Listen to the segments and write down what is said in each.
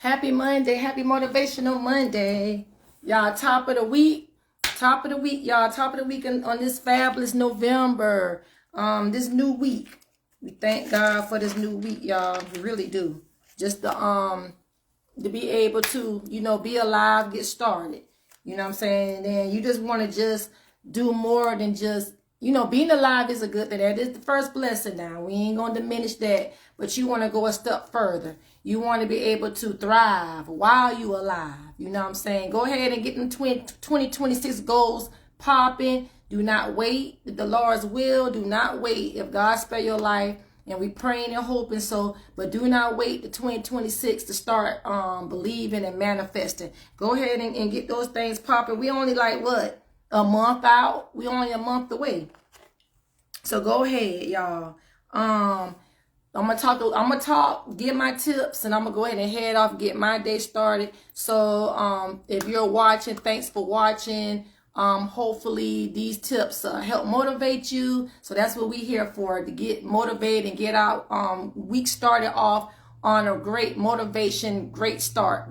Happy Monday, happy Motivational Monday. Y'all, top of the week, y'all, top of the week on this fabulous November, this new week. We thank God for this new week, y'all. We really do. Just to be able to, be alive, get started. You know what I'm saying? And then you just want to just do more than just, being alive is a good thing. That is the first blessing now. We ain't going to diminish that. But you want to go a step further. You want to be able to thrive while you alive. You know what I'm saying? Go ahead and get them 2026 goals popping. Do not wait. The Lord's will. Do not wait. If God spare your life, and we praying and hoping so, but do not wait to 2026 to start believing and manifesting. Go ahead and get those things popping. We only a month out. We only a month away. So go ahead, y'all. I'm gonna talk, get my tips, and I'm gonna go ahead and head off, get my day started. So if you're watching, thanks for watching. Hopefully these tips help motivate you. So that's what we're here for, to get motivated and get our week started off on a great motivation, great start,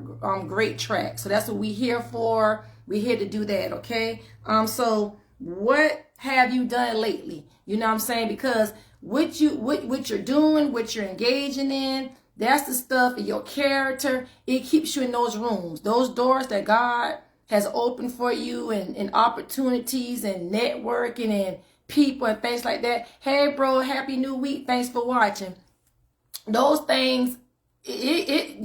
great track. So that's what we're here for. We're here to do that, okay? So what have you done lately? You know what I'm saying? Because what you're doing, what you're engaging in, that's the stuff of your character. It keeps you in those rooms, those doors that God has opened for you, and opportunities and networking and people and things like that. Hey, bro, happy new week. Thanks for watching. Those things,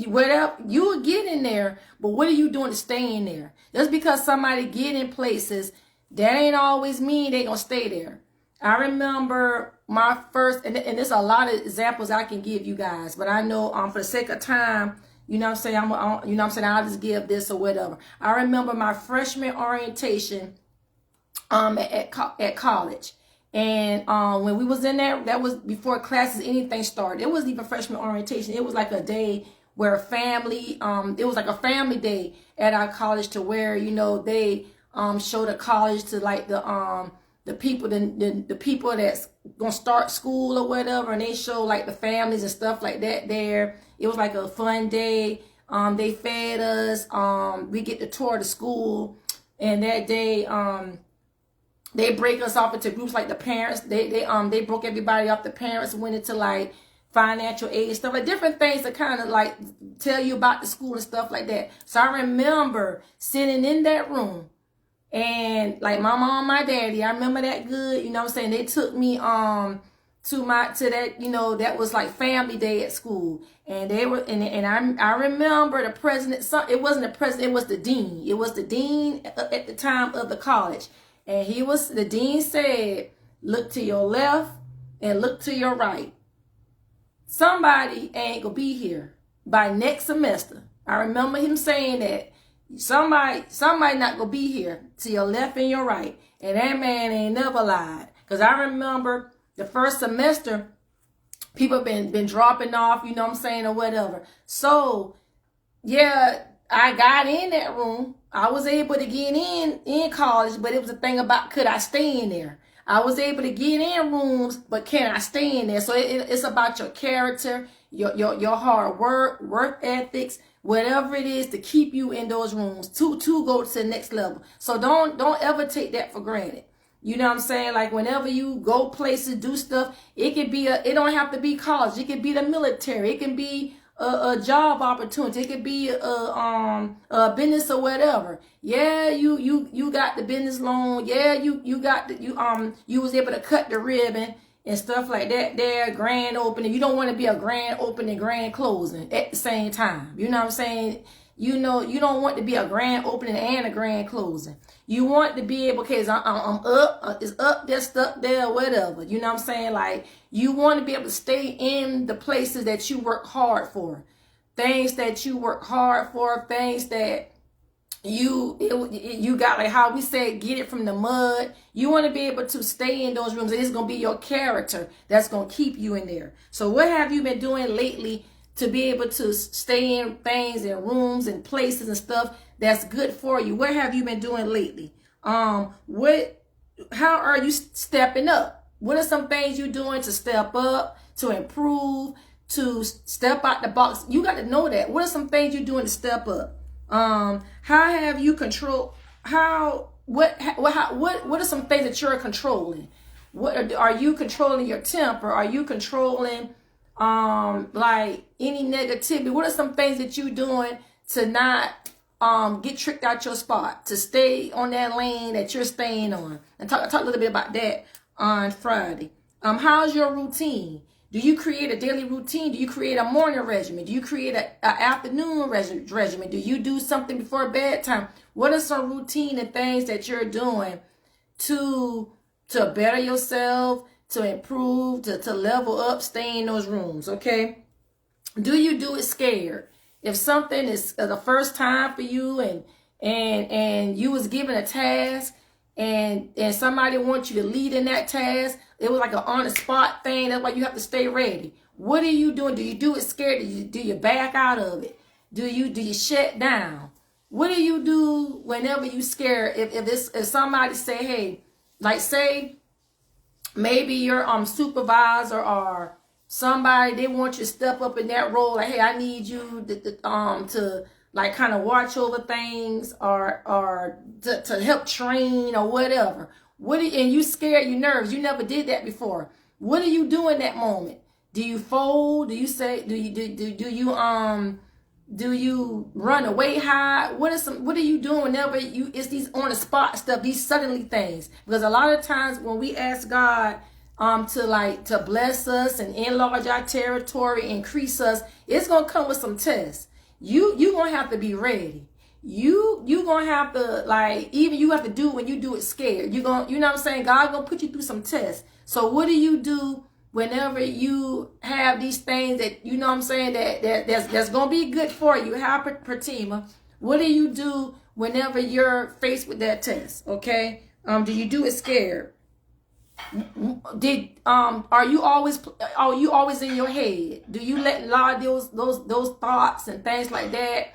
whatever, you will get in there, but what are you doing to stay in there? Just because somebody get in places, that ain't always mean they gonna stay there. I remember my first, and there's a lot of examples I can give you guys, but I know for the sake of time, you know what I'm saying, I'll just give this or whatever. I remember my freshman orientation at college. And when we was in there, that was before classes, anything started. It wasn't even freshman orientation. It was like a day where it was like a family day at our college, to where, they show the college to like the people that's gonna start school or whatever, and they show like the families and stuff like that there. It was like a fun day. They fed us. We get to tour the school, and that day they break us off into groups, like the parents. They broke everybody up. The parents went into like financial aid and stuff, like different things to kind of like tell you about the school and stuff like that. So I remember sitting in that room, and like my mom, my daddy, I remember that good. You know what I'm saying? They took me to that, that was like family day at school. And they were, and I remember the president, it wasn't the president, it was the dean. It was the dean at the time of the college. And the dean said, look to your left and look to your right. Somebody ain't gonna be here by next semester. I remember him saying that. Somebody not gonna be here to your left and your right. And that man ain't never lied. Because I remember the first semester, people been dropping off, you know what I'm saying, or whatever. So, yeah, I got in that room. I was able to get in college, but it was a thing about, could I stay in there? I was able to get in rooms, but can I stay in there? So it's about your character, your hard work ethics, whatever it is to keep you in those rooms to go to the next level. So don't ever take that for granted. You know what I'm saying? Like whenever you go places, do stuff, it don't have to be college. It could be the military. It can be a job opportunity. It could be a business or whatever. Yeah, you got the business loan. Yeah, you was able to cut the ribbon and stuff like that there, grand opening. You don't want to be a grand opening, grand closing at the same time. You know what I'm saying? You don't want to be a grand opening and a grand closing. You want to be able, okay, I'm up, it's up there, stuck there, whatever. You know what I'm saying? Like, you want to be able to stay in the places that you work hard for. Things that you work hard for, things that you got, like how we said, get it from the mud. You want to be able to stay in those rooms, and it's going to be your character that's going to keep you in there. So what have you been doing lately to be able to stay in things and rooms and places and stuff that's good for you? What have you been doing lately? How are you stepping up? What are some things you're doing to step up, to improve, to step out the box. You got to know that. What are some things you're doing to step up? How have you control? What are some things that you're controlling? What are you controlling your temper? Are you controlling like any negativity? What are some things that you're doing to not get tricked out your spot, to stay on that lane that you're staying on? And talk a little bit about that on Friday. How's your routine? Do you create a daily routine? Do you create a morning regimen? Do you create an afternoon regimen? Do you do something before bedtime? What are some routine and things that you're doing to better yourself, to improve, to level up, stay in those rooms, okay? Do you do it scared? If something is the first time for you and you was given a task and somebody wants you to lead in that task, it was like an on-the-spot thing. That's why you have to stay ready. What are you doing? Do you do it scared? Do you back out of it? Do you shut down? What do you do whenever you scared? If somebody say, hey, like say maybe your supervisor or somebody, they want you to step up in that role, like, hey, I need you to like kind of watch over things or to help train or whatever. And you scared, you nervous, you never did that before. What do you do in that moment? Do you fold? Do you say, do you run away, hide? What are you doing whenever it's these on the spot stuff, these suddenly things? Because a lot of times when we ask God to bless us and enlarge our territory, increase us, it's gonna come with some tests. You gonna have to be ready. You gonna have to, like, even you have to do when you do it scared. You know what I'm saying? God gonna put you through some tests. So what do you do whenever you have these things that, you know what I'm saying, that's gonna be good for you? How, Pratima, what do you do whenever you're faced with that test? Okay, do you do it scared? Are you always in your head? Do you let a lot of those thoughts and things like that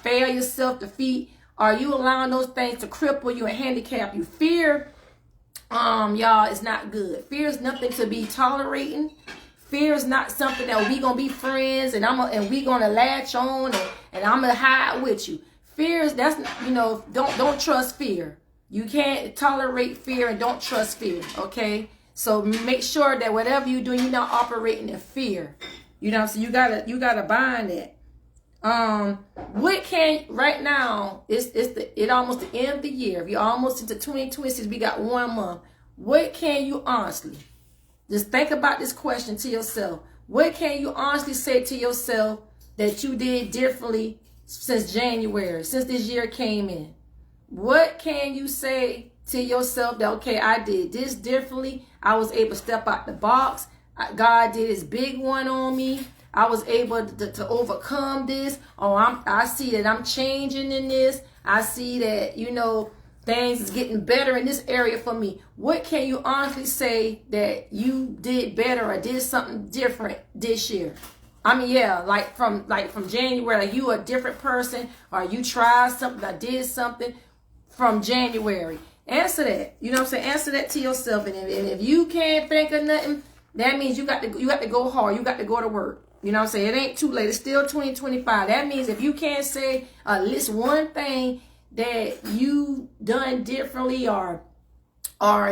failure, self-defeat, are you allowing those things to cripple you and handicap you? Fear, y'all, is not good. Fear is nothing to be tolerating. Fear is not something that we gonna be friends and we gonna latch on and I'm gonna hide with you. Fear is, that's, don't trust fear. You can't tolerate fear and don't trust fear, okay? So make sure that whatever you're doing, you're not operating in fear. You know what I'm saying? You gotta bind it. Right now, it's almost the end of the year. If you're almost into 2026, we got 1 month. What can you honestly, just think about this question to yourself. What can you honestly say to yourself that you did differently since January, since this year came in? What can you say to yourself that, okay, I did this differently. I was able to step out the box. God did his big one on me. I was able to overcome this. I see that I'm changing in this. I see that, things is getting better in this area for me. What can you honestly say that you did better or did something different this year? I mean, yeah, like from January, like you a different person, or you tried something, or did something from January. Answer that. You know what I'm saying? Answer that to yourself. And if you can't think of nothing, that means you got to go hard. You got to go to work. You know what I'm saying? It ain't too late. It's still 2025. That means if you can't say list one thing that you done differently or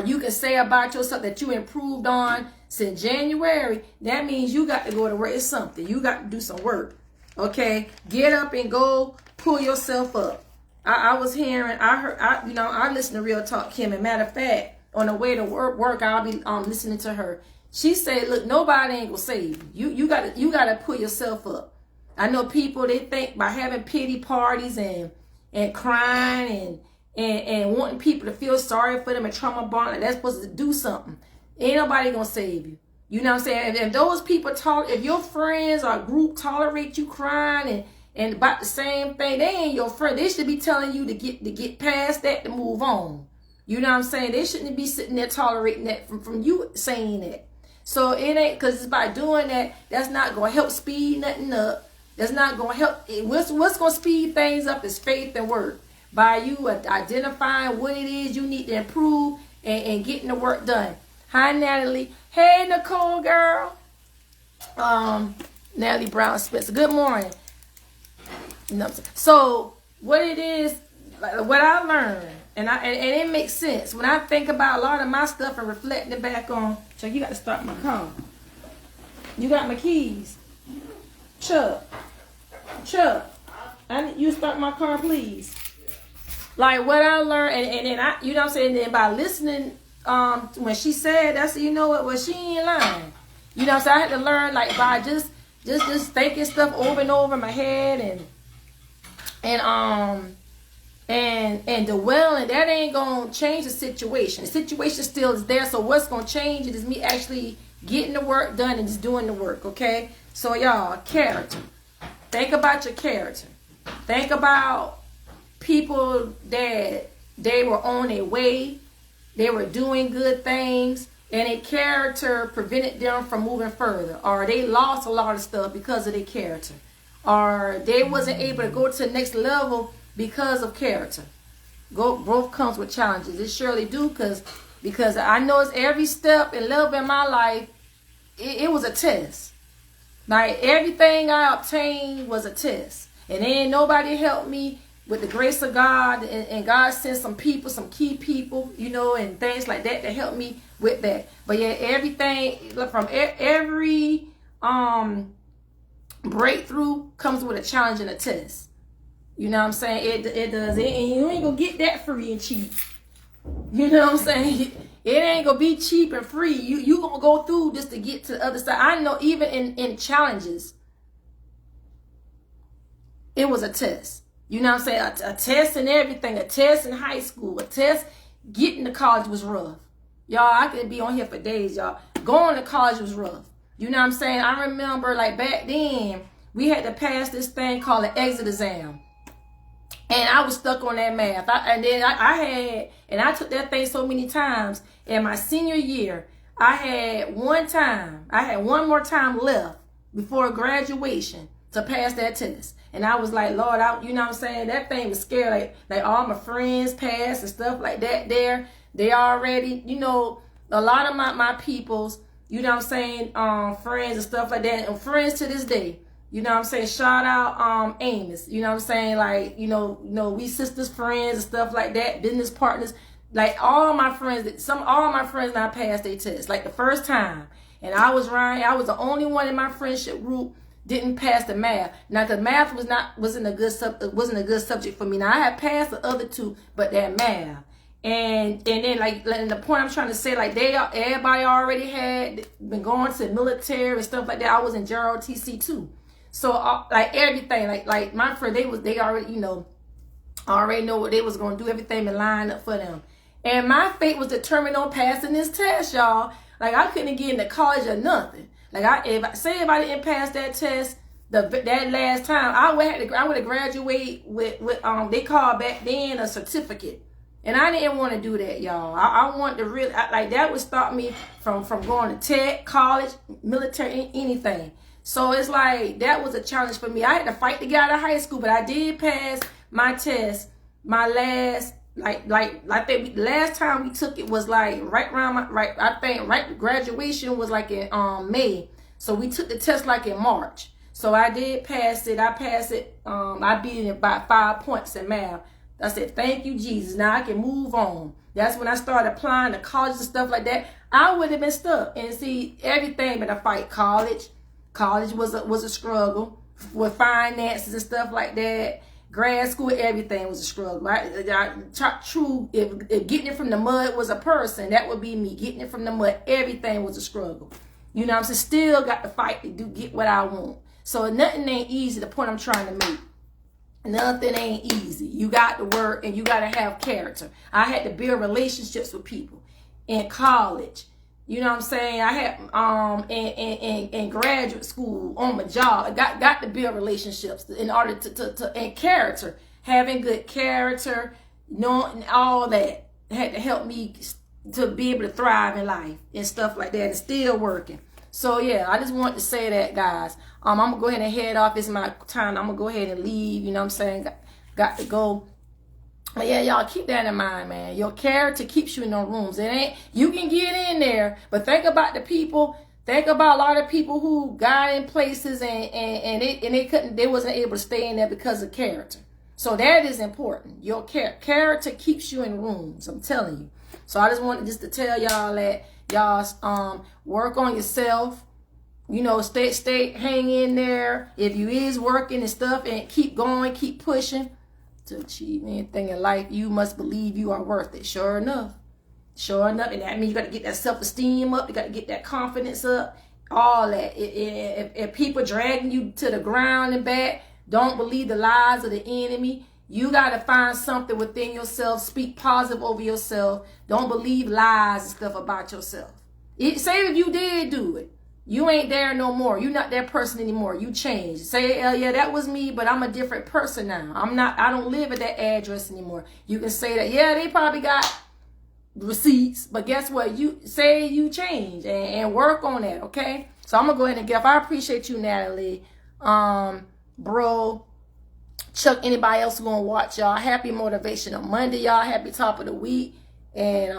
you can say about yourself that you improved on since January, that means you got to go to work. It's something. You got to do some work. Okay? Get up and go pull yourself up. I listen to Real Talk Kim, and matter of fact, on the way to work, I'll be listening to her. She said, look, nobody ain't gonna save you. You gotta pull yourself up. I know people, they think by having pity parties and crying and wanting people to feel sorry for them and trauma bond, that's supposed to do something. Ain't nobody gonna save you. You know what I'm saying? If those people if your friends or group tolerate you crying and about the same thing, they ain't your friend. They should be telling you to get past that, to move on. You know what I'm saying? They shouldn't be sitting there tolerating that from you saying that. So it ain't, because it's by doing that, that's not going to help speed nothing up. That's not going to help. What's going to speed things up is faith and work. By you identifying what it is you need to improve and getting the work done. Hi, Natalie. Hey, Nicole, girl. Natalie Brown Spencer. Good morning. So what it is, like, what I learned, and it makes sense when I think about a lot of my stuff and reflecting back on. Chuck, you got to start my car. You got my keys. Chuck, I need you to start my car, please. Like what I learned, and then I, you know what I'm saying, then by listening, when she said, I said, you know what, well, she ain't lying. You know what I'm saying, I had to learn, like, by just thinking stuff over and over in my head, and dwelling, that ain't gonna change the situation. The situation still is there, so what's gonna change it is me actually getting the work done and just doing the work, okay? So y'all, character. Think about your character. Think about people that they were on their way, they were doing good things, and their character prevented them from moving further, or they lost a lot of stuff because of their character, or they wasn't able to go to the next level because of character. Growth comes with challenges. It surely do, because I know it's every step and level in my life, it was a test. Like everything I obtained was a test, and ain't nobody helped me with the grace of God, and God sent some people, some key people, you know, and things like that to help me with that. But yeah, everything from every breakthrough comes with a challenge and a test. You know what I'm saying? It does. And you ain't gonna get that free and cheap. You know what I'm saying? It ain't gonna be cheap and free. You gonna go through just to get to the other side. I know even in challenges, it was a test. You know what I'm saying? A test and everything. A test in high school. A test getting to college was rough. Y'all, I could be on here for days, y'all. Going to college was rough. You know what I'm saying? I remember, like, back then, we had to pass this thing called an exit exam. And I was stuck on that math. I took that thing so many times. In my senior year, I had one more time left before graduation to pass that test. And I was like, Lord, you know what I'm saying? That thing was scary. Like all my friends passed and stuff like that there. They already, you know, a lot of my peoples, you know what I'm saying, friends and stuff like that. And friends to this day. You know what I'm saying? Shout out Amos. You know what I'm saying? Like, you know, we sisters, friends and stuff like that, business partners. Like all my friends, all my friends now passed their test. Like the first time. And I was the only one in my friendship group didn't pass the math. Now, cause math wasn't a good subject for me. Now I had passed the other two, but that math. And then like the point I'm trying to say, like everybody already had been going to the military and stuff like that. I was in JROTC too. So like everything, like my friend, they already, you know, already know what they was gonna do, everything been lined up for them. And my fate was determined on passing this test, y'all. Like I couldn't get into college or nothing. Like if I didn't pass that test that last time, I would have graduated with they called back then a certificate. And I didn't want to do that, y'all. I wanted to really, like that would stop me from going to tech, college, military, anything. So it's like, that was a challenge for me. I had to fight to get out of high school, but I did pass my test. My last, I think the last time we took it was like right graduation was like in May. So we took the test like in March. So I did pass it. I passed it. I beat it by 5 points in math. I said, thank you, Jesus. Now I can move on. That's when I started applying to college and stuff like that. I would have been stuck. And see, everything but a fight. College was a struggle with finances and stuff like that. Grad school, everything was a struggle. Right? True, if getting it from the mud was a person, that would be me. Getting it from the mud, everything was a struggle. You know what I'm saying? Still got to fight to get what I want. So nothing ain't easy, the point I'm trying to make. Nothing ain't easy. You got to work and you got to have character. I had to build relationships with people in college. You know what I'm saying? I had in graduate school, on my job, I got to build relationships in order to and character. Having good character, knowing all that had to help me to be able to thrive in life and stuff like that, and still working. So yeah, I just wanted to say that, guys. I'm gonna go ahead and head off. It's my time. I'm gonna go ahead and leave. You know what I'm saying? Got to go. But yeah, y'all keep that in mind, man. Your character keeps you in those rooms. It ain't, you can get in there, but think about the people Think about a lot of people who got in places and they wasn't able to stay in there because of character. So that is important. Your character keeps you in rooms. I'm telling you. So I just wanted to tell y'all that y'all work on yourself. You know, hang in there. If you is working and stuff, and keep going, keep pushing to achieve anything in life, you must believe you are worth it. Sure enough. Sure enough, and that means you got to get that self-esteem up. You got to get that confidence up. All that. If people dragging you to the ground and back, don't believe the lies of the enemy. You got to find something within yourself. Speak positive over yourself. Don't believe lies and stuff about yourself. Say if you did do it, you ain't there no more. You're not that person anymore. You changed. Say, yeah, that was me, but I'm a different person now. I don't live at that address anymore. You can say that, yeah, they probably got receipts, but guess what? You say you change and work on that, okay? So I'm gonna go ahead and get off. I appreciate you, Natalie, bro, Chuck, anybody else who gonna watch, y'all. Happy Motivational Monday, y'all. Happy top of the week, and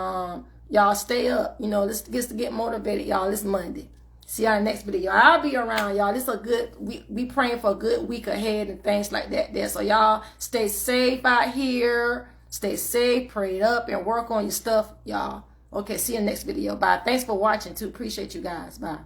y'all stay up. You know, let's get motivated, y'all. This Monday. See y'all next video. I'll be around, y'all. This is a good week. We praying for a good week ahead and things like that there. So y'all stay safe out here. Stay safe, prayed up, and work on your stuff, y'all. Okay, see you in the next video. Bye. Thanks for watching, too. Appreciate you guys. Bye.